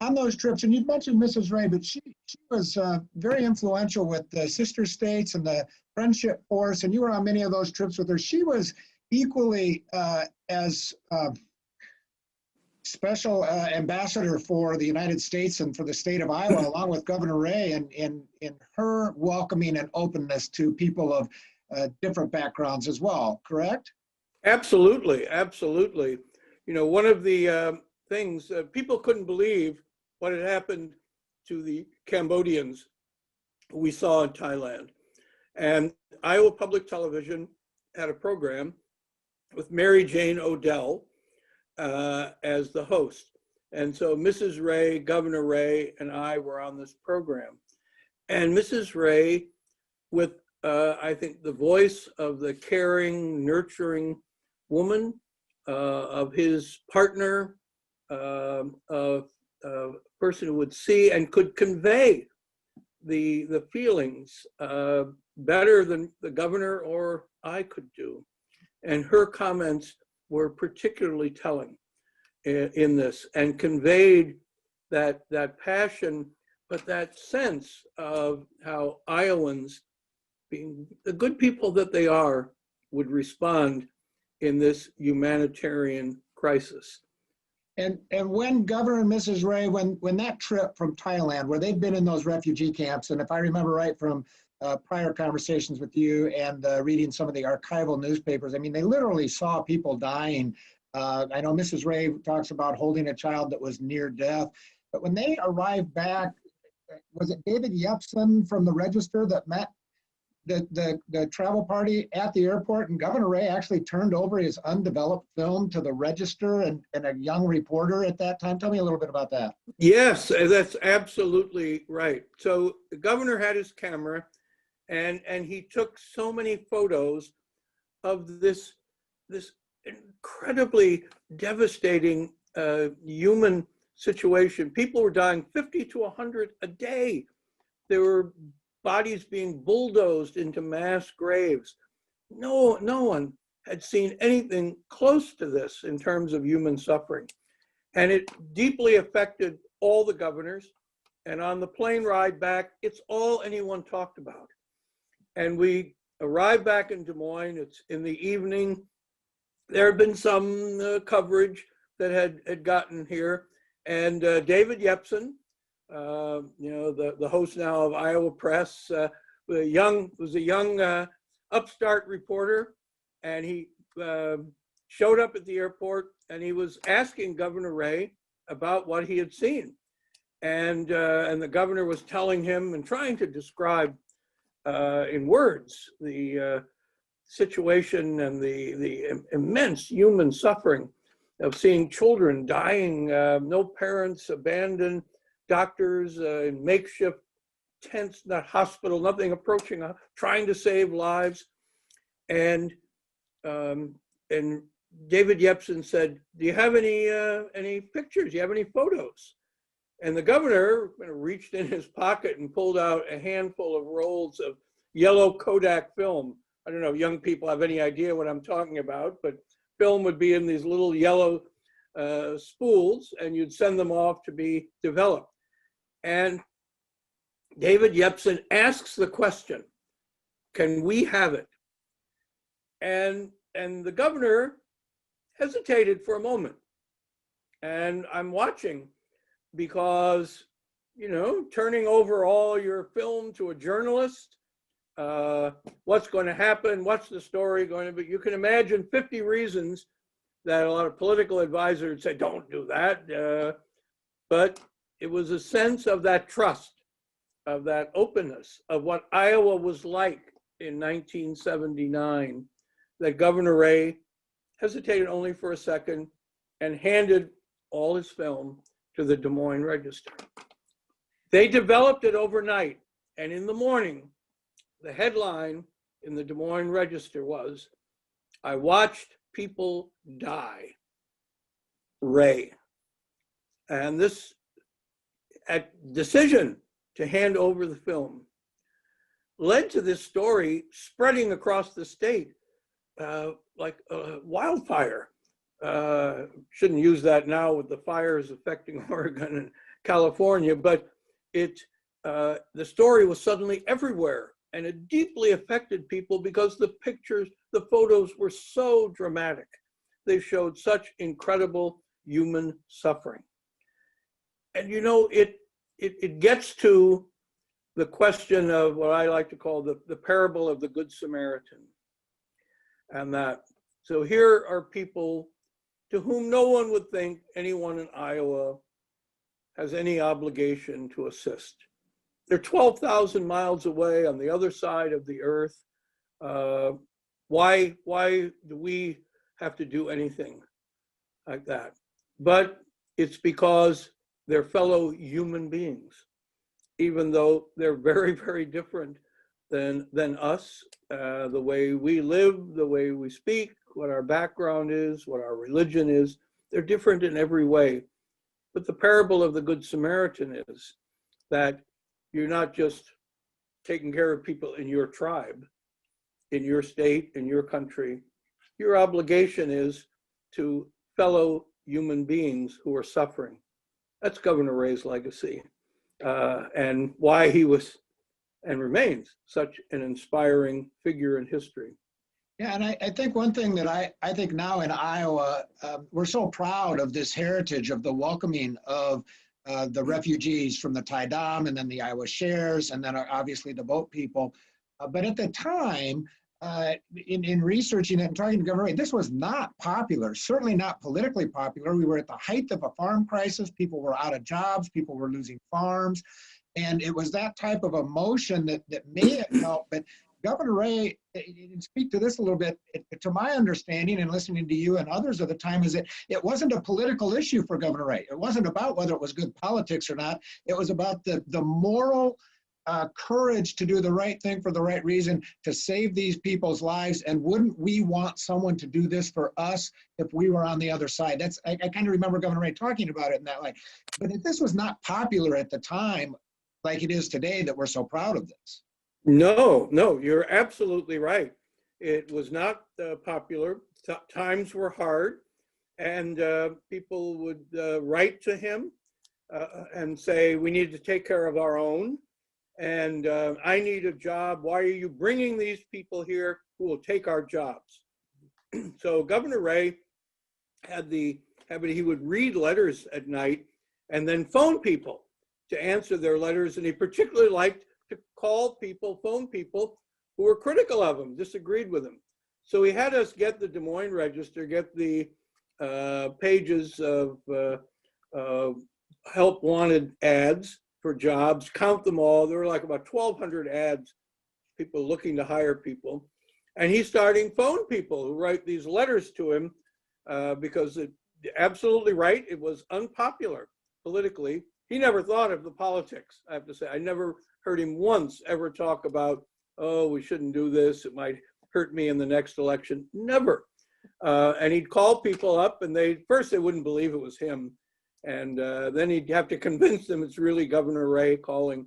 on those trips, and you mentioned Mrs. Ray, but she was very influential with the sister states and the Friendship Force, and you were on many of those trips with her. She was equally as special ambassador for the United States and for the state of Iowa, along with Governor Ray, in her welcoming and openness to people of different backgrounds as well, correct? Absolutely, absolutely. You know, one of the things, people couldn't believe what had happened to the Cambodians we saw in Thailand. And Iowa Public Television had a program with Mary Jane Odell as the host. And so Mrs. Ray, Governor Ray, and I were on this program. And Mrs. Ray, with I think the voice of the caring, nurturing woman, of his partner, a person who would see and could convey the feelings better than the governor or I could do. And her comments were particularly telling in this, and conveyed that passion, but that sense of how Iowans, being the good people that they are, would respond in this humanitarian crisis. And when Governor and Mrs. Ray, when that trip from Thailand, where they'd been in those refugee camps, and if I remember right from prior conversations with you and reading some of the archival newspapers, I mean, they literally saw people dying. I know Mrs. Ray talks about holding a child that was near death, but when they arrived back, was it David Yepsen from the Register that met the travel party at the airport, and Governor Ray actually turned over his undeveloped film to the Register and a young reporter at that time? Tell me a little bit about that. Yes, that's absolutely right. So the governor had his camera, and he took so many photos of this incredibly devastating human situation. People were dying 50 to 100 a day. There were bodies being bulldozed into mass graves. No one had seen anything close to this in terms of human suffering. And it deeply affected all the governors. And on the plane ride back, it's all anyone talked about. And we arrived back in Des Moines. It's in the evening. There had been some coverage that had gotten here. And David Yepsen, the host now of Iowa Press, was a young upstart reporter, and he showed up at the airport, and he was asking Governor Ray about what he had seen, and the governor was telling him and trying to describe in words the situation and the immense human suffering of seeing children dying, no parents, abandoned, doctors in makeshift tents, not hospital, nothing approaching, trying to save lives. And David Yepsen said, "Do you have any pictures? Do you have any photos?" And the governor reached in his pocket and pulled out a handful of rolls of yellow Kodak film. I don't know if young people have any idea what I'm talking about, but film would be in these little yellow spools, and you'd send them off to be developed. And David Yepsen asks the question, "Can we have it?" And the governor hesitated for a moment. And I'm watching, because, turning over all your film to a journalist, what's going to happen? What's the story going to be? You can imagine 50 reasons that a lot of political advisors would say, don't do that. But it was a sense of that trust, of that openness, of what Iowa was like in 1979, that Governor Ray hesitated only for a second and handed all his film to the Des Moines Register. They developed it overnight, and in the morning, the headline in the Des Moines Register was, "I watched people die, Ray." And this decision to hand over the film led to this story spreading across the state like wildfire. Shouldn't use that now with the fires affecting Oregon California, but the story was suddenly everywhere, and it deeply affected people because the pictures, the photos were so dramatic. They showed such incredible human suffering. And you know, it gets to the question of what I like to call the parable of the Good Samaritan. And that, so here are people to whom no one would think anyone in Iowa has any obligation to assist. They're 12,000 miles away on the other side of the earth. Why do we have to do anything like that? But it's because they're fellow human beings, even though they're very, very different than us, the way we live, the way we speak, what our background is, what our religion is. They're different in every way. But the parable of the Good Samaritan is that you're not just taking care of people in your tribe, in your state, in your country. Your obligation is to fellow human beings who are suffering. That's Governor Ray's legacy, and why he was and remains such an inspiring figure in history. Yeah, and I think one thing that I think now in Iowa, we're so proud of this heritage of the welcoming of the refugees from the Tie Dam, and then the Iowa Shares, and then obviously the boat people. But at the time, in researching it and talking to Governor Ray, this was not popular, certainly not politically popular. We were at the height of a farm crisis. People were out of jobs. People were losing farms. And it was that type of emotion that may have helped. But Governor Ray, and speak to this a little bit, to my understanding and listening to you and others at the time, is that it wasn't a political issue for Governor Ray. It wasn't about whether it was good politics or not. It was about the moral courage to do the right thing for the right reason, to save these people's lives. And wouldn't we want someone to do this for us if we were on the other side? I kind of remember Governor Ray talking about it in that light. But if this was not popular at the time, like it is today, that we're so proud of this. No, you're absolutely right. It was not popular. Times were hard, and people would write to him and say, we need to take care of our own, and I need a job. Why are you bringing these people here who will take our jobs? So Governor Ray had the habit, he would read letters at night and then phone people to answer their letters, and he particularly liked to call people, phone people who were critical of him, disagreed with him. So he had us get the Des Moines Register, get the pages of help wanted ads for jobs, count them all. There were like about 1,200 ads, people looking to hire people. And he's starting phone people who write these letters to him because absolutely right, it was unpopular politically. He never thought of the politics, I have to say. I never heard him once ever talk about, oh, we shouldn't do this, it might hurt me in the next election. Never. And he'd call people up, and first they wouldn't believe it was him. And then he'd have to convince them it's really Governor Ray calling.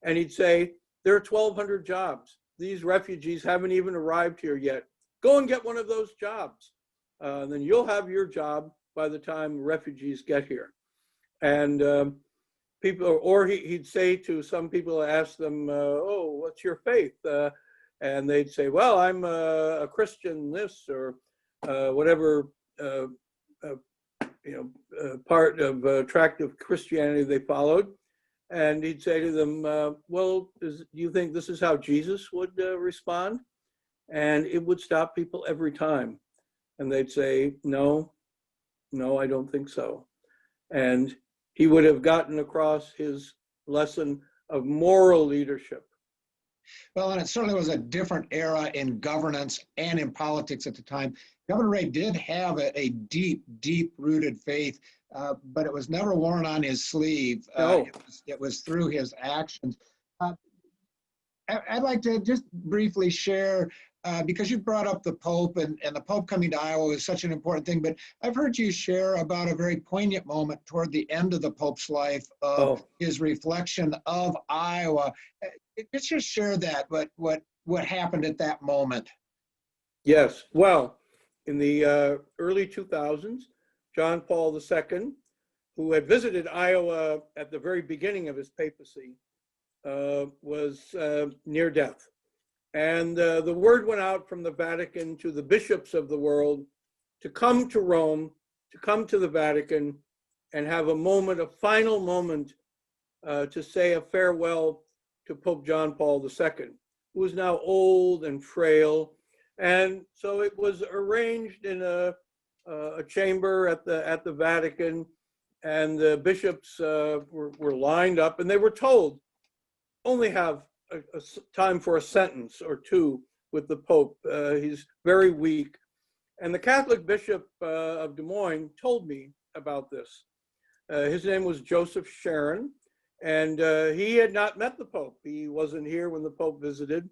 And he'd say, there are 1,200 jobs. These refugees haven't even arrived here yet. Go and get one of those jobs. Then you'll have your job by the time refugees get here. And people, or he'd say to some people, ask them, oh, what's your faith? And they'd say, well, I'm a Christian this, or whatever part of attractive Christianity they followed. And he'd say to them, well, do you think this is how Jesus would respond? And it would stop people every time. And they'd say, no, I don't think so. And he would have gotten across his lesson of moral leadership. Well, and it certainly was a different era in governance and in politics at the time. Governor Ray did have a deep, deep-rooted faith, but it was never worn on his sleeve. No. It was through his actions. I'd like to just briefly share, because you brought up the Pope, and the Pope coming to Iowa is such an important thing, but I've heard you share about a very poignant moment toward the end of the Pope's life of his reflection of Iowa. Let's just share that, what happened at that moment. Yes, well, in the early 2000s, John Paul II, who had visited Iowa at the very beginning of his papacy, was near death. And the word went out from the Vatican to the bishops of the world to come to Rome, to come to the Vatican and have a moment, a final moment, to say a farewell to Pope John Paul II, who was now old and frail. And so it was arranged in a chamber at the Vatican, and the bishops were lined up, and they were told, only have a time for a sentence or two with the Pope. He's very weak. And the Catholic Bishop of Des Moines told me about this. His name was Joseph Sharon, and he had not met the Pope. He wasn't here when the Pope visited.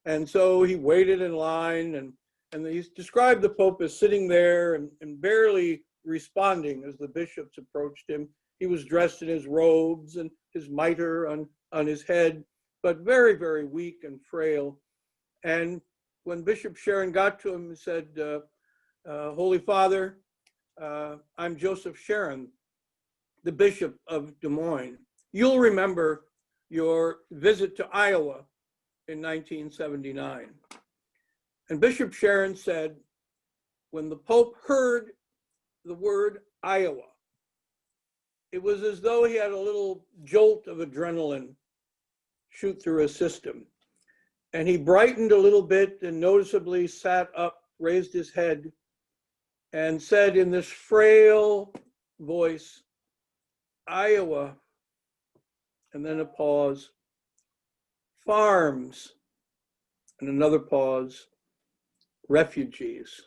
And so he waited in line, and he described the Pope as sitting there and barely responding as the bishops approached him. He was dressed in his robes and his mitre on his head, but very, very weak and frail. And when Bishop Sharon got to him, he said, Holy Father, I'm Joseph Sharon, the Bishop of Des Moines. You'll remember your visit to Iowa in 1979. And Bishop Sharon said, when the Pope heard the word Iowa, it was as though he had a little jolt of adrenaline shoot through his system. And he brightened a little bit and noticeably sat up, raised his head, and said in this frail voice, Iowa, and then a pause, farms, and another pause, refugees.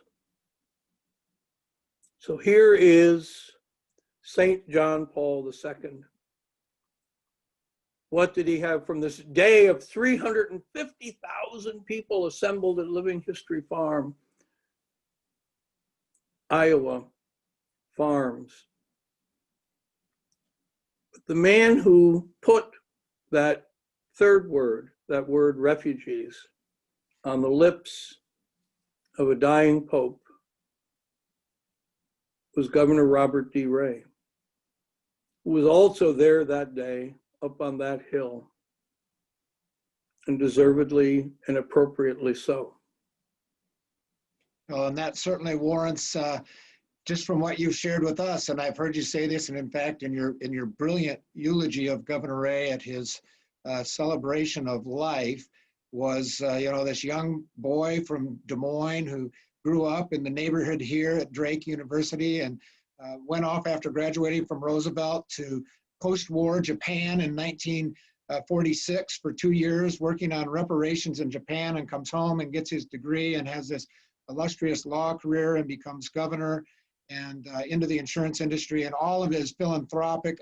So here is St. John Paul II. What did he have from this day of 350,000 people assembled at Living History Farm? Iowa, farms. But the man who put that third word, that word refugees, on the lips of a dying pope was Governor Robert D. Ray, who was also there that day up on that hill, and deservedly and appropriately so. Well, and that certainly warrants, just from what you've shared with us, and I've heard you say this, and in fact, in your brilliant eulogy of Governor Ray at his celebration of life, was this young boy from Des Moines who grew up in the neighborhood here at Drake University and went off after graduating from Roosevelt to post-war Japan in 1946 for 2 years, working on reparations in Japan, and comes home and gets his degree and has this illustrious law career and becomes governor and into the insurance industry, and all of his philanthropic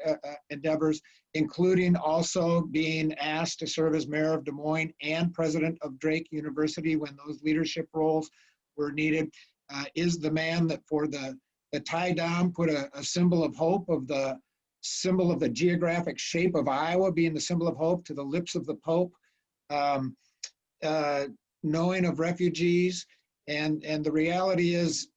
endeavors, including also being asked to serve as mayor of Des Moines and president of Drake University when those leadership roles were needed, is the man that for the tie down put a symbol of hope, of the symbol of the geographic shape of Iowa being the symbol of hope to the lips of the Pope, knowing of refugees. And the reality is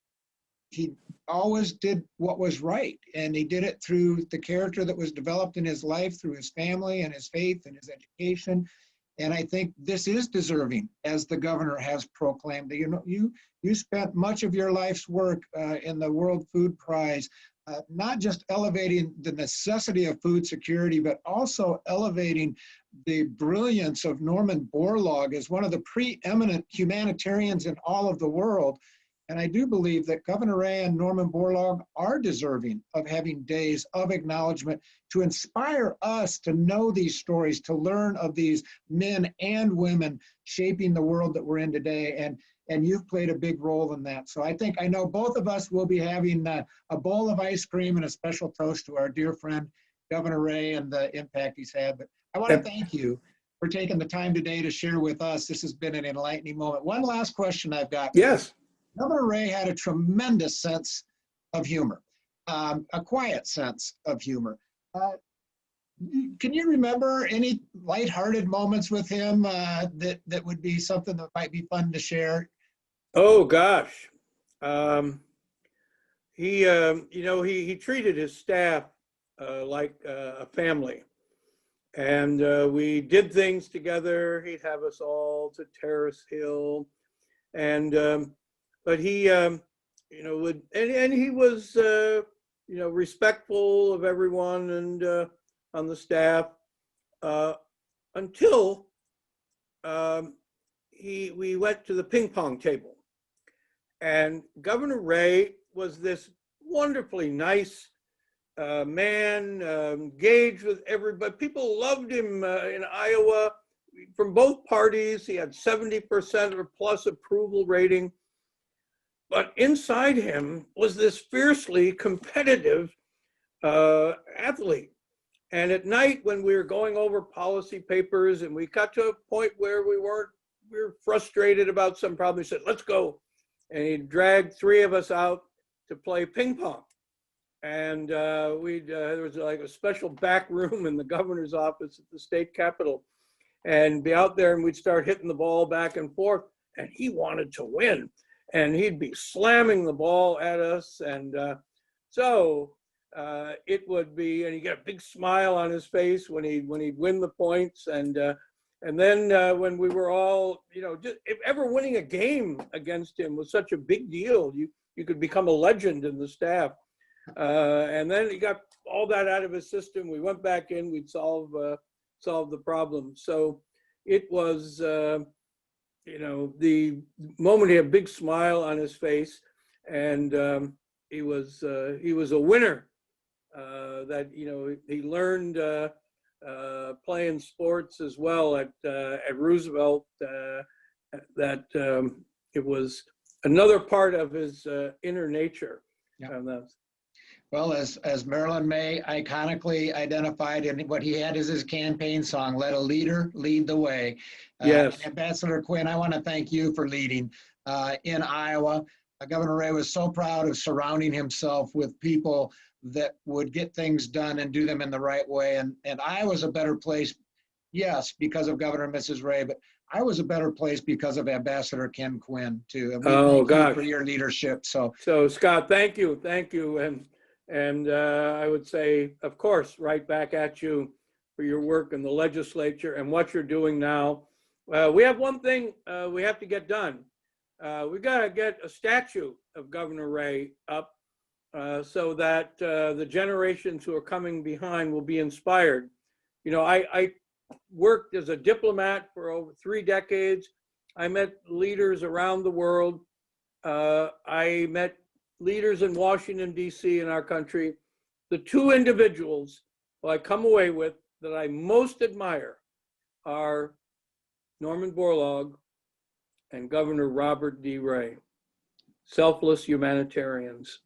he always did what was right. And he did it through the character that was developed in his life, through his family and his faith and his education. And I think this is deserving, as the governor has proclaimed. You spent much of your life's work in the World Food Prize, not just elevating the necessity of food security, but also elevating the brilliance of Norman Borlaug as one of the preeminent humanitarians in all of the world. And I do believe that Governor Ray and Norman Borlaug are deserving of having days of acknowledgement to inspire us to know these stories, to learn of these men and women shaping the world that we're in today. And you've played a big role in that. So I know both of us will be having a bowl of ice cream and a special toast to our dear friend, Governor Ray, and the impact he's had. But I want to thank you for taking the time today to share with us. This has been an enlightening moment. One last question I've got. Yes. Governor Ray had a tremendous sense of humor, a quiet sense of humor. Can you remember any lighthearted moments with him that would be something that might be fun to share? Oh gosh, he treated his staff like a family. And we did things together. He'd have us all to Terrace Hill. And, but he, you know, would, and he was, you know, respectful of everyone and on the staff until we went to the ping pong table. And Governor Ray was this wonderfully nice man, engaged with everybody. People loved him in Iowa from both parties. He had 70% or plus approval rating. But inside him was this fiercely competitive athlete. And at night, when we were going over policy papers and we got to a point where we were frustrated about some problem, he said, let's go. And he dragged 3 of us out to play ping pong. And there was like a special back room in the governor's office at the state capitol, and be out there and we'd start hitting the ball back and forth, and he wanted to win. And he'd be slamming the ball at us. And so it would be, and he'd get a big smile on his face when he'd win the points. And then when we were all, you know, just ever winning a game against him was such a big deal. You could become a legend in the staff. And then he got all that out of his system. We went back in, we'd solve the problem. So it was, you know, the moment he had a big smile on his face, and he was a winner. That, you know, he learned playing sports as well at Roosevelt. That it was another part of his inner nature. Yeah. Well, as Marilyn May iconically identified, and what he had as his campaign song, "Let a leader lead the way." Yes. Ambassador Quinn, I want to thank you for leading in Iowa. Governor Ray was so proud of surrounding himself with people that would get things done and do them in the right way. And Iowa's a better place, yes, because of Governor and Mrs. Ray, but I was a better place because of Ambassador Ken Quinn too. And we thank you for your leadership. So Scott, thank you. And I would say, of course, right back at you for your work in the legislature and what you're doing now. We have one thing we have to get done. We got to get a statue of Governor Ray up so that the generations who are coming behind will be inspired. You know, I worked as a diplomat for over 3 decades. I met leaders around the world. I met leaders in Washington, D.C. in our country. The 2 individuals who I come away with that I most admire are Norman Borlaug and Governor Robert D. Ray, selfless humanitarians.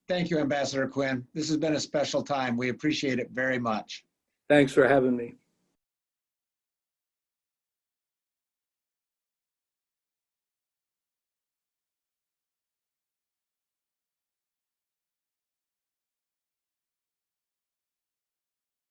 Thank you, Ambassador Quinn. This has been a special time. We appreciate it very much. Thanks for having me.